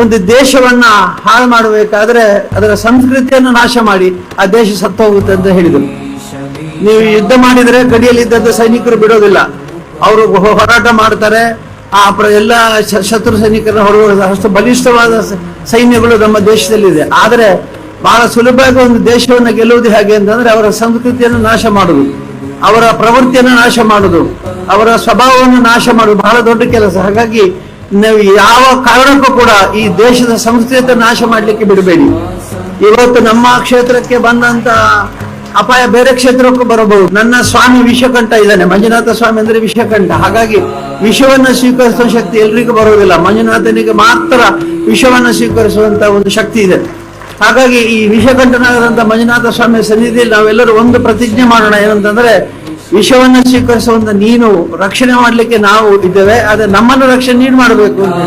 ಒಂದು ದೇಶವನ್ನ ಹಾಳು ಮಾಡಬೇಕಾದ್ರೆ ಅದರ ಸಂಸ್ಕೃತಿಯನ್ನು ನಾಶ ಮಾಡಿ ಆ ದೇಶ ಸತ್ತು ಹೋಗುತ್ತೆ ಅಂತ ಹೇಳಿದರು. ನೀವು ಯುದ್ಧ ಮಾಡಿದ್ರೆ ಗಡಿಯಲ್ಲಿ ಇದ್ದದ್ದು ಸೈನಿಕರು ಬಿಡೋದಿಲ್ಲ, ಅವರು ಹೋರಾಟ ಮಾಡ್ತಾರೆ. ಎಲ್ಲ ಶತ್ರು ಸೈನಿಕರನ್ನ ಹೊರಗೆ ಅಷ್ಟು ಬಲಿಷ್ಠವಾದ ಸೈನ್ಯಗಳು ನಮ್ಮ ದೇಶದಲ್ಲಿದೆ. ಆದರೆ ಬಹಳ ಸುಲಭವಾಗಿ ಒಂದು ದೇಶವನ್ನು ಗೆಲ್ಲುವುದು ಹೇಗೆ ಅಂತಂದ್ರೆ ಅವರ ಸಂಸ್ಕೃತಿಯನ್ನು ನಾಶ ಮಾಡುದು, ಅವರ ಪ್ರವೃತ್ತಿಯನ್ನು ನಾಶ ಮಾಡುದು, ಅವರ ಸ್ವಭಾವವನ್ನು ನಾಶ ಮಾಡುದು ಬಹಳ ದೊಡ್ಡ ಕೆಲಸ. ಹಾಗಾಗಿ ನೀವು ಯಾವ ಕಾರಣಕ್ಕೂ ಕೂಡ ಈ ದೇಶದ ಸಂಸ್ಕೃತಿ ನಾಶ ಮಾಡ್ಲಿಕ್ಕೆ ಬಿಡಬೇಡಿ. ಇವತ್ತು ನಮ್ಮ ಕ್ಷೇತ್ರಕ್ಕೆ ಬಂದಂತ ಅಪಾಯ ಬೇರೆ ಕ್ಷೇತ್ರಕ್ಕೂ ಬರಬಹುದು. ನನ್ನ ಸ್ವಾಮಿ ವಿಷಕಂಠ ಇದ್ದಾನೆ, ಮಂಜುನಾಥ ಸ್ವಾಮಿ ಅಂದ್ರೆ ವಿಷಕಂಠ. ಹಾಗಾಗಿ ವಿಷವನ್ನ ಸ್ವೀಕರಿಸುವ ಶಕ್ತಿ ಎಲ್ರಿಗೂ ಬರುವುದಿಲ್ಲ, ಮಂಜುನಾಥನಿಗೆ ಮಾತ್ರ ವಿಷವನ್ನ ಸ್ವೀಕರಿಸುವಂತ ಒಂದು ಶಕ್ತಿ ಇದೆ. ಹಾಗಾಗಿ ಈ ವಿಷಕಂಠನಾದಂತ ಮಂಜುನಾಥ ಸ್ವಾಮಿ ಸನ್ನಿಧಿಯಲ್ಲಿ ನಾವೆಲ್ಲರೂ ಒಂದು ಪ್ರತಿಜ್ಞೆ ಮಾಡೋಣ, ಏನಂತಂದ್ರೆ ವಿಷವನ್ನ ಸ್ವೀಕರಿಸುವಂತ ನೀನು ರಕ್ಷಣೆ ಮಾಡ್ಲಿಕ್ಕೆ ನಾವು ಇದ್ದೇವೆ, ಆದ್ರೆ ನಮ್ಮನ್ನು ರಕ್ಷಣೆ ನೀನು ಮಾಡಬೇಕು ಅಂತ.